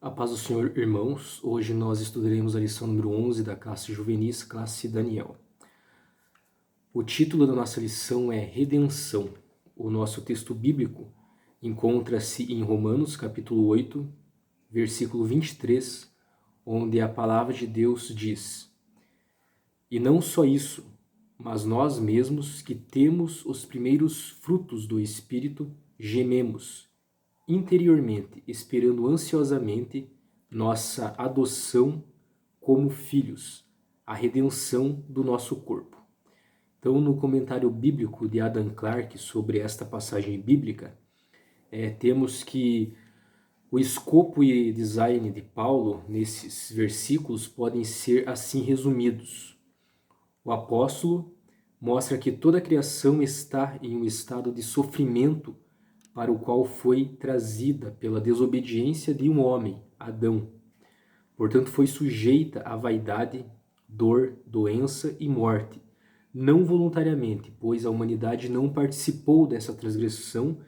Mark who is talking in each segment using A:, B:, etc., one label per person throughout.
A: A paz do Senhor, irmãos. Hoje nós estudaremos a lição número 11 da classe Juvenis, classe Daniel. O título da nossa lição é Redenção. O nosso texto bíblico encontra-se em Romanos, capítulo 8, versículo 23, onde a palavra de Deus diz: E não só isso, mas nós mesmos que temos os primeiros frutos do Espírito, gememos interiormente, esperando ansiosamente nossa adoção como filhos, a redenção do nosso corpo. Então, no comentário bíblico de Adam Clarke sobre esta passagem bíblica, temos que o escopo e design de Paulo nesses versículos podem ser assim resumidos. O apóstolo mostra que toda a criação está em um estado de sofrimento para o qual foi trazida pela desobediência de um homem, Adão. Portanto, foi sujeita à vaidade, dor, doença e morte, não voluntariamente, pois a humanidade não participou dessa transgressão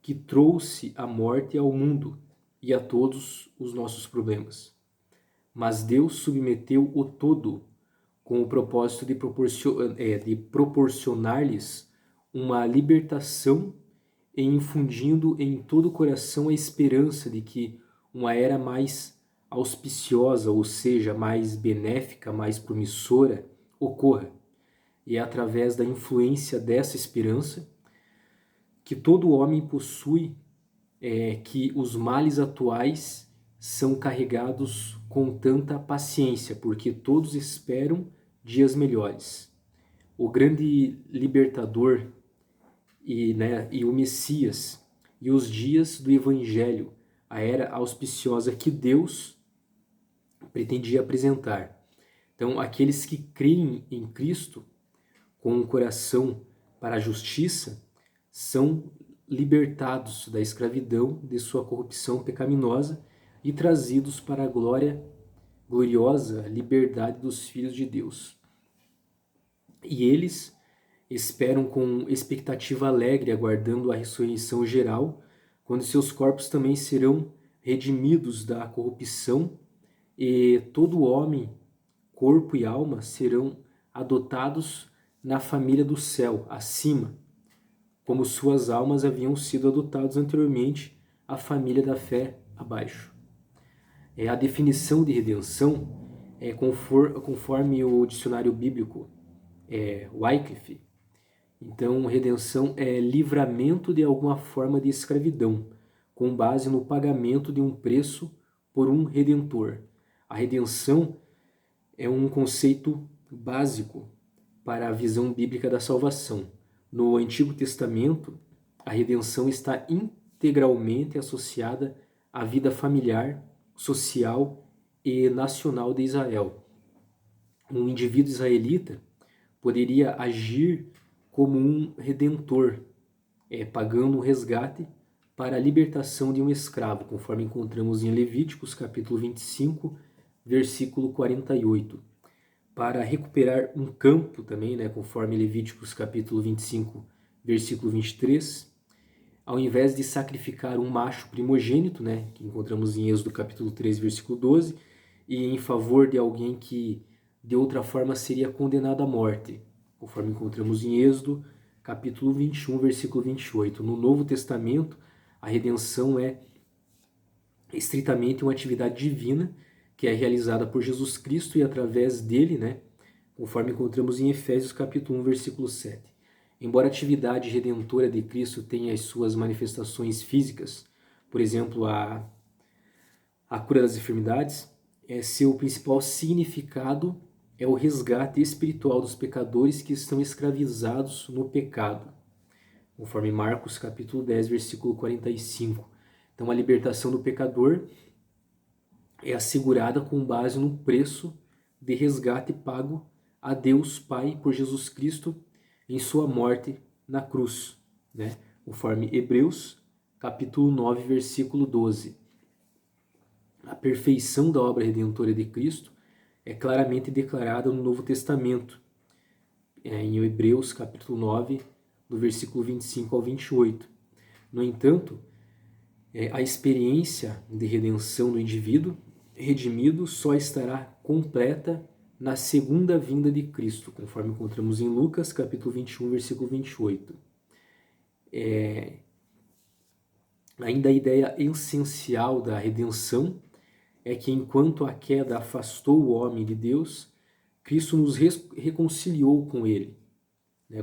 A: que trouxe a morte ao mundo e a todos os nossos problemas. Mas Deus submeteu o todo com o propósito de proporcionar-lhes uma libertação e infundindo em todo o coração a esperança de que uma era mais auspiciosa, ou seja, mais benéfica, mais promissora, ocorra. E é através da influência dessa esperança que todo homem possui que os males atuais são carregados com tanta paciência, porque todos esperam dias melhores. O grande libertador e o Messias, e os dias do Evangelho, a era auspiciosa que Deus pretendia apresentar. Então, aqueles que creem em Cristo com um coração para a justiça são libertados da escravidão de sua corrupção pecaminosa e trazidos para a gloriosa liberdade dos filhos de Deus. E eles esperam com expectativa alegre, aguardando a ressurreição geral, quando seus corpos também serão redimidos da corrupção e todo homem, corpo e alma serão adotados na família do céu, acima, como suas almas haviam sido adotados anteriormente à família da fé abaixo. A definição de redenção conforme o dicionário bíblico Wycliffe. Então, redenção é livramento de alguma forma de escravidão, com base no pagamento de um preço por um redentor. A redenção é um conceito básico para a visão bíblica da salvação. No Antigo Testamento, a redenção está integralmente associada à vida familiar, social e nacional de Israel. Um indivíduo israelita poderia agir como um redentor, pagando um resgate para a libertação de um escravo, conforme encontramos em Levíticos capítulo 25, versículo 48. Para recuperar um campo também, conforme Levíticos capítulo 25, versículo 23, ao invés de sacrificar um macho primogênito, que encontramos em Êxodo capítulo 3, versículo 12, e em favor de alguém que de outra forma seria condenado à morte, conforme encontramos em Êxodo, capítulo 21, versículo 28. No Novo Testamento, a redenção é estritamente uma atividade divina que é realizada por Jesus Cristo e através dele, conforme encontramos em Efésios, capítulo 1, versículo 7. Embora a atividade redentora de Cristo tenha as suas manifestações físicas, por exemplo, a cura das enfermidades, seu principal significado é o resgate espiritual dos pecadores que estão escravizados no pecado, conforme Marcos capítulo 10, versículo 45. Então, a libertação do pecador é assegurada com base no preço de resgate pago a Deus Pai por Jesus Cristo em sua morte na cruz, conforme Hebreus capítulo 9, versículo 12. A perfeição da obra redentora de Cristo é claramente declarada no Novo Testamento, em Hebreus capítulo 9, do versículo 25 ao 28. No entanto, A experiência de redenção do indivíduo redimido só estará completa na segunda vinda de Cristo, conforme encontramos em Lucas, capítulo 21, versículo 28. Ainda a ideia essencial da redenção é que enquanto a queda afastou o homem de Deus, Cristo nos reconciliou com ele,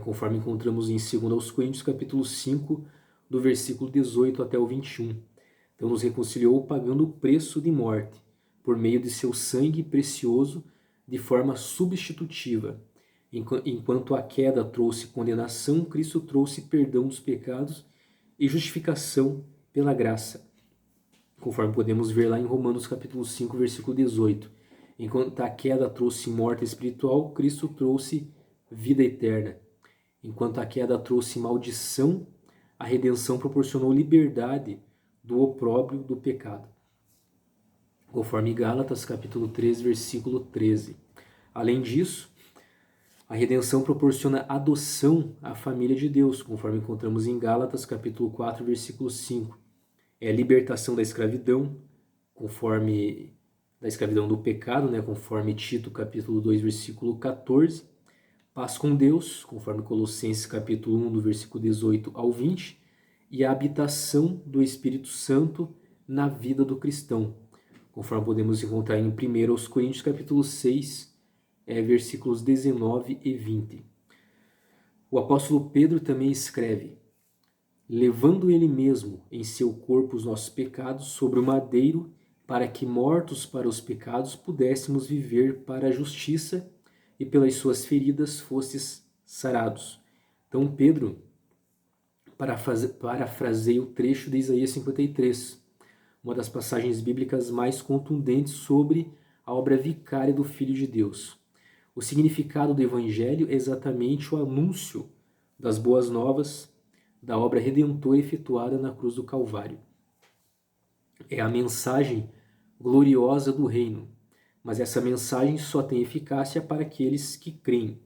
A: conforme encontramos em 2 Coríntios, capítulo 5, do versículo 18 até o 21. Então nos reconciliou pagando o preço de morte, por meio de seu sangue precioso, de forma substitutiva. Enquanto a queda trouxe condenação, Cristo trouxe perdão dos pecados e justificação pela graça, conforme podemos ver lá em Romanos capítulo 5, versículo 18. Enquanto a queda trouxe morte espiritual, Cristo trouxe vida eterna. Enquanto a queda trouxe maldição, a redenção proporcionou liberdade do opróbrio do pecado, conforme Gálatas capítulo 3, versículo 13. Além disso, a redenção proporciona adoção à família de Deus, conforme encontramos em Gálatas capítulo 4, versículo 5. Libertação da escravidão, conforme da escravidão do pecado, conforme Tito capítulo 2, versículo 14. Paz com Deus, conforme Colossenses capítulo 1, do versículo 18 ao 20. E a habitação do Espírito Santo na vida do cristão, conforme podemos encontrar em 1 Coríntios capítulo 6, versículos 19 e 20. O apóstolo Pedro também escreve: levando ele mesmo em seu corpo os nossos pecados sobre o madeiro, para que, mortos para os pecados, pudéssemos viver para a justiça, e pelas suas feridas fostes sarados. Então Pedro parafraseia o trecho de Isaías 53, uma das passagens bíblicas mais contundentes sobre a obra vicária do Filho de Deus. O significado do Evangelho é exatamente o anúncio das boas novas, da obra redentora efetuada na cruz do Calvário. É a mensagem gloriosa do reino, mas essa mensagem só tem eficácia para aqueles que creem.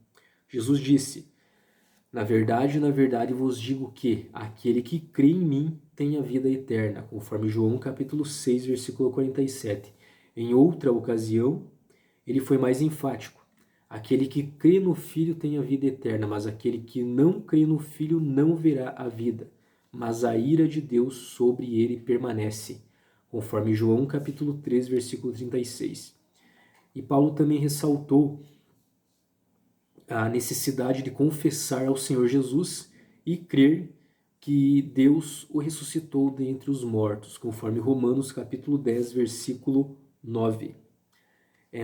A: Jesus disse: na verdade, vos digo que aquele que crê em mim tem a vida eterna, conforme João capítulo 6, versículo 47. Em outra ocasião, ele foi mais enfático: aquele que crê no Filho tem a vida eterna, mas aquele que não crê no Filho não verá a vida, mas a ira de Deus sobre ele permanece, conforme João capítulo 3, versículo 36. E Paulo também ressaltou a necessidade de confessar ao Senhor Jesus e crer que Deus o ressuscitou dentre os mortos, conforme Romanos capítulo 10, versículo 9.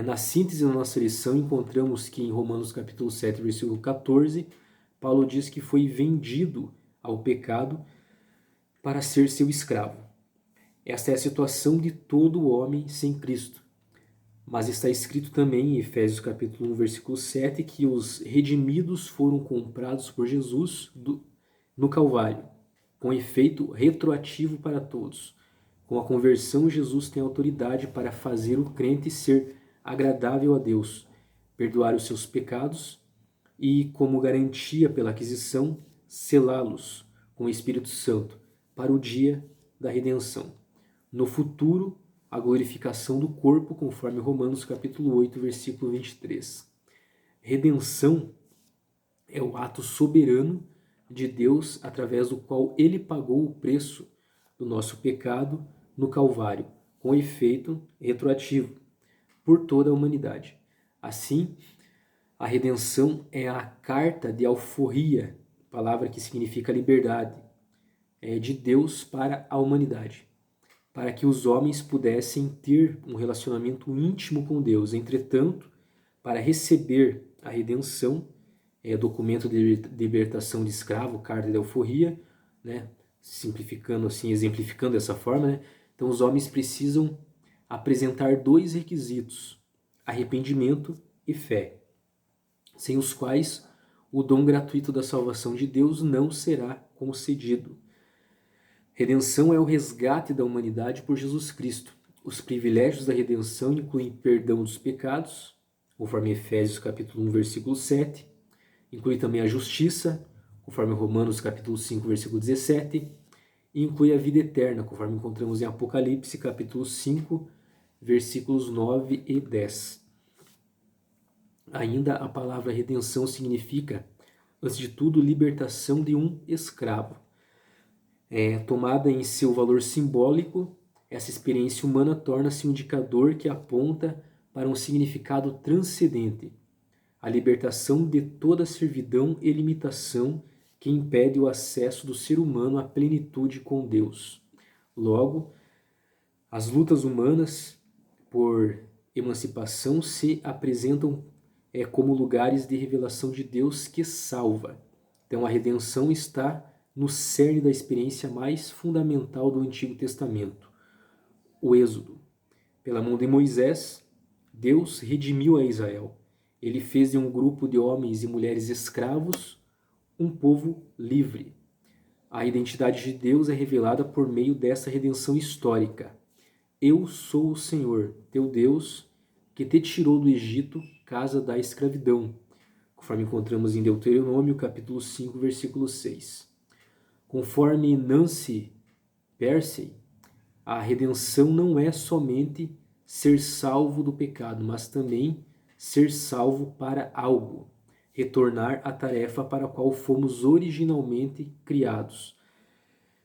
A: Na síntese da nossa lição, encontramos que em Romanos capítulo 7, versículo 14, Paulo diz que foi vendido ao pecado para ser seu escravo. Esta é a situação de todo homem sem Cristo. Mas está escrito também em Efésios capítulo 1, versículo 7, que os redimidos foram comprados por Jesus no Calvário, com efeito retroativo para todos. Com a conversão, Jesus tem autoridade para fazer o crente ser agradável a Deus, perdoar os seus pecados e, como garantia pela aquisição, selá-los com o Espírito Santo para o dia da redenção. No futuro, a glorificação do corpo, conforme Romanos capítulo 8, versículo 23. Redenção é o ato soberano de Deus através do qual ele pagou o preço do nosso pecado no Calvário, com efeito retroativo, por toda a humanidade. Assim, a redenção é a carta de alforria, palavra que significa liberdade, de Deus para a humanidade, para que os homens pudessem ter um relacionamento íntimo com Deus. Entretanto, para receber a redenção, documento de libertação de escravo, carta de alforria, simplificando assim, exemplificando dessa forma, então os homens precisam apresentar dois requisitos: arrependimento e fé, sem os quais o dom gratuito da salvação de Deus não será concedido. Redenção é o resgate da humanidade por Jesus Cristo. Os privilégios da redenção incluem perdão dos pecados, conforme Efésios capítulo 1, versículo 7. Inclui também a justiça, conforme Romanos capítulo 5, versículo 17. e inclui a vida eterna, conforme encontramos em Apocalipse, capítulo 5, versículos 9 e 10. Ainda a palavra redenção significa, antes de tudo, libertação de um escravo. Tomada em seu valor simbólico, essa experiência humana torna-se um indicador que aponta para um significado transcendente, a libertação de toda servidão e limitação que impede o acesso do ser humano à plenitude com Deus. Logo, as lutas humanas por emancipação se apresentam como lugares de revelação de Deus que salva. Então a redenção está no cerne da experiência mais fundamental do Antigo Testamento, o Êxodo. Pela mão de Moisés, Deus redimiu a Israel. Ele fez de um grupo de homens e mulheres escravos um povo livre. A identidade de Deus é revelada por meio dessa redenção histórica. Eu sou o Senhor, teu Deus, que te tirou do Egito, casa da escravidão, conforme encontramos em Deuteronômio, capítulo 5, versículo 6. Conforme Nancy Pearcey, a redenção não é somente ser salvo do pecado, mas também ser salvo para algo, retornar à tarefa para a qual fomos originalmente criados.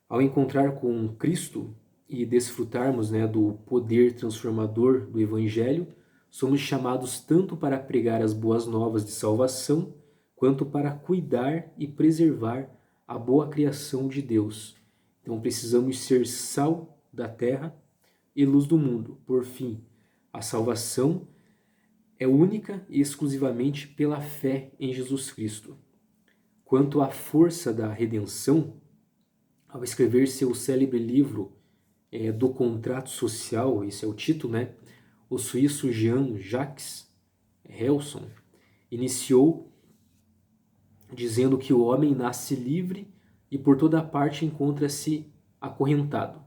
A: Ao encontrar com Cristo e desfrutarmos do poder transformador do Evangelho, somos chamados tanto para pregar as boas novas de salvação, quanto para cuidar e preservar a boa criação de Deus. Então precisamos ser sal da terra e luz do mundo. Por fim, a salvação é única e exclusivamente pela fé em Jesus Cristo. Quanto à força da redenção, ao escrever seu célebre livro do Contrato Social, esse é o título, o suíço Jean-Jacques Rousseau iniciou dizendo que o homem nasce livre e por toda parte encontra-se acorrentado.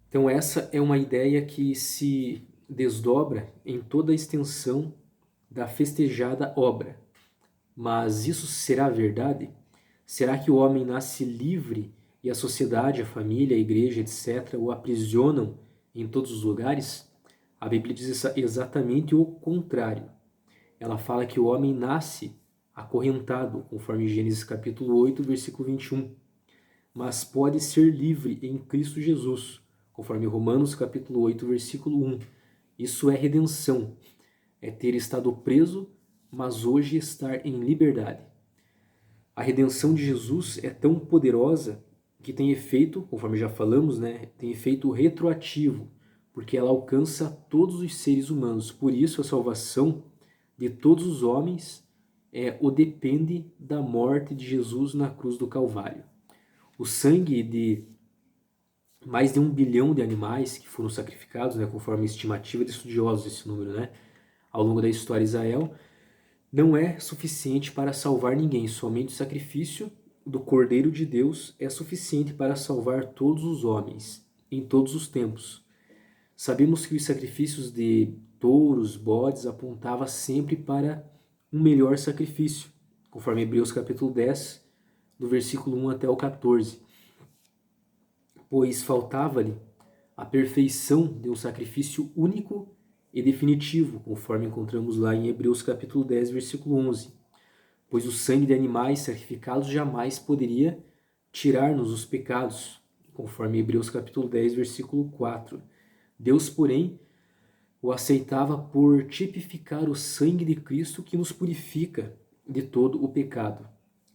A: Então essa é uma ideia que se desdobra em toda a extensão da festejada obra. Mas isso será verdade? Será que o homem nasce livre e a sociedade, a família, a igreja, etc., o aprisionam em todos os lugares? A Bíblia diz exatamente o contrário. Ela fala que o homem nasce acorrentado, conforme Gênesis capítulo 8, versículo 21. Mas pode ser livre em Cristo Jesus, conforme Romanos capítulo 8, versículo 1. Isso é redenção, é ter estado preso, mas hoje estar em liberdade. A redenção de Jesus é tão poderosa que tem efeito, conforme já falamos, tem efeito retroativo, porque ela alcança todos os seres humanos. Por isso a salvação de todos os homens depende da morte de Jesus na cruz do Calvário. O sangue de mais de 1 bilhão de animais que foram sacrificados, conforme a estimativa de estudiosos, esse número, ao longo da história de Israel, não é suficiente para salvar ninguém. Somente o sacrifício do Cordeiro de Deus é suficiente para salvar todos os homens, em todos os tempos. Sabemos que os sacrifícios de touros, bodes, apontavam sempre para um melhor sacrifício, conforme Hebreus capítulo 10, do versículo 1 até o 14. Pois faltava-lhe a perfeição de um sacrifício único e definitivo, conforme encontramos lá em Hebreus capítulo 10, versículo 11. Pois o sangue de animais sacrificados jamais poderia tirar-nos os pecados, conforme Hebreus capítulo 10, versículo 4. Deus, porém, o aceitava por tipificar o sangue de Cristo que nos purifica de todo o pecado.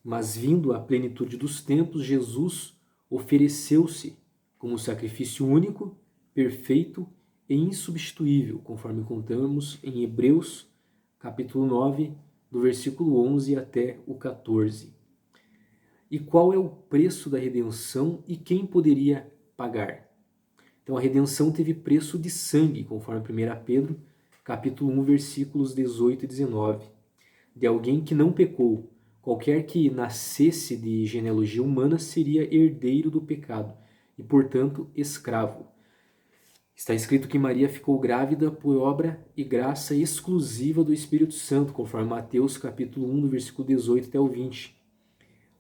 A: Mas vindo à plenitude dos tempos, Jesus ofereceu-se como sacrifício único, perfeito e insubstituível, conforme contamos em Hebreus capítulo 9, do versículo 11 até o 14. E qual é o preço da redenção e quem poderia pagar? Então a redenção teve preço de sangue, conforme 1 Pedro capítulo 1, versículos 18 e 19. De alguém que não pecou, qualquer que nascesse de genealogia humana seria herdeiro do pecado e, portanto, escravo. Está escrito que Maria ficou grávida por obra e graça exclusiva do Espírito Santo, conforme Mateus capítulo 1, do versículo 18 até o 20.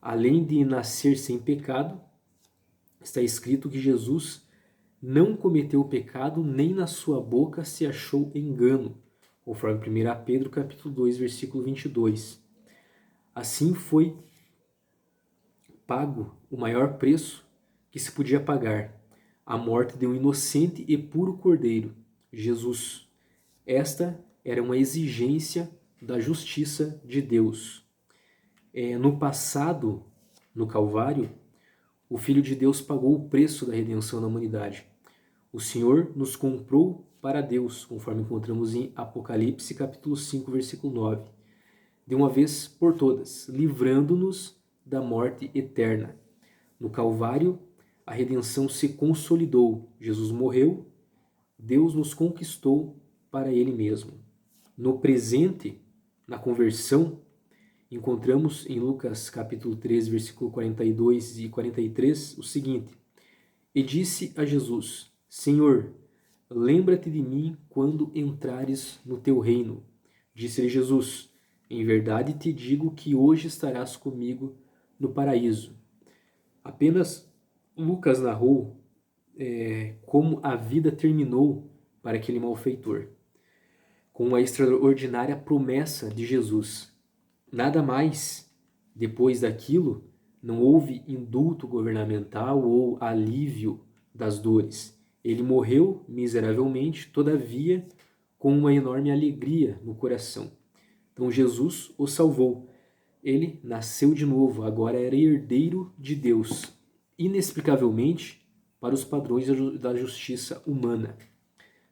A: Além de nascer sem pecado, está escrito que Jesus não cometeu pecado, nem na sua boca se achou engano, conforme 1 Pedro capítulo 2, versículo 22. Assim foi pago o maior preço que se podia pagar, a morte de um inocente e puro cordeiro, Jesus. Esta era uma exigência da justiça de Deus. No passado, no Calvário, o Filho de Deus pagou o preço da redenção da humanidade. O Senhor nos comprou para Deus, conforme encontramos em Apocalipse capítulo 5, versículo 9. De uma vez por todas, livrando-nos da morte eterna. No Calvário, a redenção se consolidou. Jesus morreu, Deus nos conquistou para Ele mesmo. No presente, na conversão, encontramos em Lucas capítulo 13, versículo 42 e 43, o seguinte: E disse a Jesus: Senhor, lembra-te de mim quando entrares no teu reino. Disse-lhe Jesus: Em verdade te digo que hoje estarás comigo no paraíso. Apenas Lucas narrou como a vida terminou para aquele malfeitor, com a extraordinária promessa de Jesus. Nada mais, depois daquilo, não houve indulto governamental ou alívio das dores. Ele morreu miseravelmente, todavia, com uma enorme alegria no coração. Então Jesus o salvou. Ele nasceu de novo, agora era herdeiro de Deus, inexplicavelmente para os padrões da justiça humana.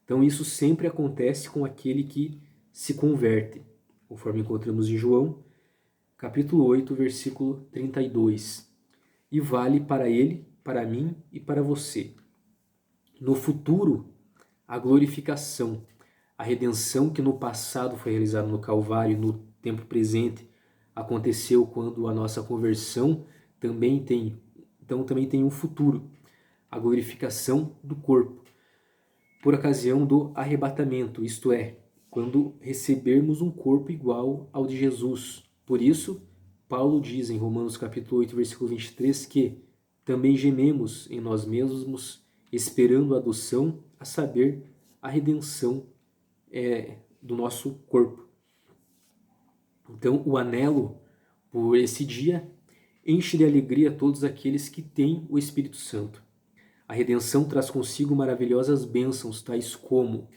A: Então isso sempre acontece com aquele que se converte, conforme encontramos em João, capítulo 8, versículo 32. E vale para ele, para mim e para você. No futuro, a glorificação, a redenção que no passado foi realizada no Calvário, no tempo presente, aconteceu quando a nossa conversão também tem um futuro, a glorificação do corpo, por ocasião do arrebatamento, isto é, quando recebermos um corpo igual ao de Jesus. Por isso, Paulo diz em Romanos capítulo 8, versículo 23, que também gememos em nós mesmos, esperando a adoção, a saber, a redenção do nosso corpo. Então, o anelo por esse dia enche de alegria todos aqueles que têm o Espírito Santo. A redenção traz consigo maravilhosas bênçãos, tais como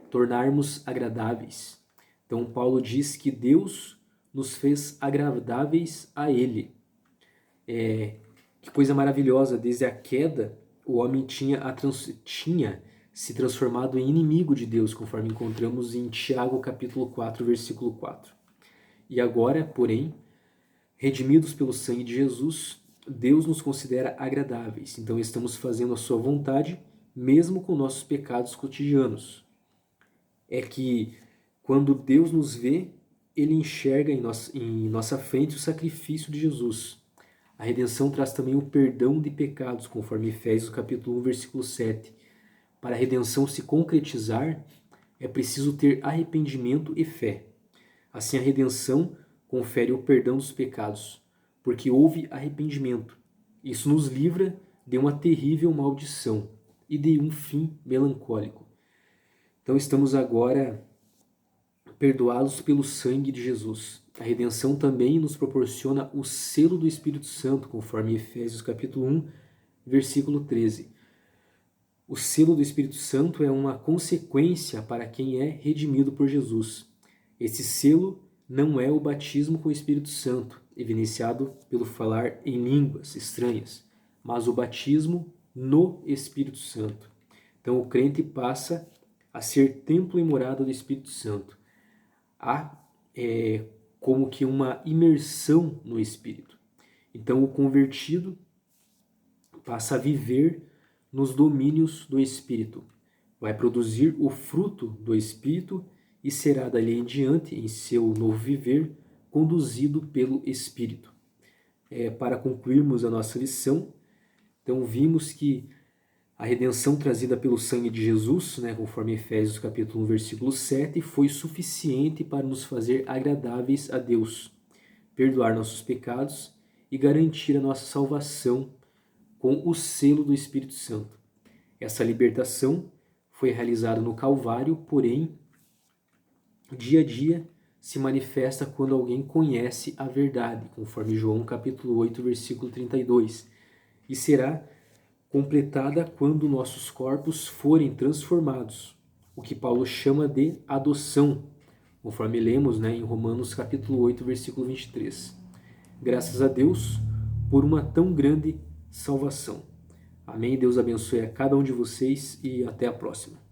A: tornarmos agradáveis. Então, Paulo diz que Deus nos fez agradáveis a Ele. Que coisa maravilhosa, desde a queda, o homem tinha se transformado em inimigo de Deus, conforme encontramos em Tiago capítulo 4, versículo 4. E agora, porém, redimidos pelo sangue de Jesus, Deus nos considera agradáveis. Então estamos fazendo a sua vontade, mesmo com nossos pecados cotidianos. É que quando Deus nos vê, Ele enxerga em nossa frente o sacrifício de Jesus. A redenção traz também o perdão de pecados, conforme Efésios capítulo 1, versículo 7. Para a redenção se concretizar, é preciso ter arrependimento e fé. Assim, a redenção confere o perdão dos pecados, porque houve arrependimento. Isso nos livra de uma terrível maldição e de um fim melancólico. Então estamos agora perdoados pelo sangue de Jesus. A redenção também nos proporciona o selo do Espírito Santo, conforme Efésios capítulo 1, versículo 13. O selo do Espírito Santo é uma consequência para quem é redimido por Jesus. Esse selo não é o batismo com o Espírito Santo, evidenciado pelo falar em línguas estranhas, mas o batismo no Espírito Santo. Então o crente passa a ser templo e morada do Espírito Santo. Há como que uma imersão no Espírito. Então o convertido passa a viver nos domínios do Espírito. Vai produzir o fruto do Espírito e será dali em diante, em seu novo viver, conduzido pelo Espírito. Para concluirmos a nossa lição, então vimos que a redenção trazida pelo sangue de Jesus, conforme Efésios capítulo 1, versículo 7, foi suficiente para nos fazer agradáveis a Deus, perdoar nossos pecados e garantir a nossa salvação com o selo do Espírito Santo. Essa libertação foi realizada no Calvário, porém, dia a dia se manifesta quando alguém conhece a verdade, conforme João capítulo 8, versículo 32, e será completada quando nossos corpos forem transformados, o que Paulo chama de adoção, conforme lemos, em Romanos capítulo 8, versículo 23. Graças a Deus por uma tão grande salvação. Amém? Deus abençoe a cada um de vocês e até a próxima.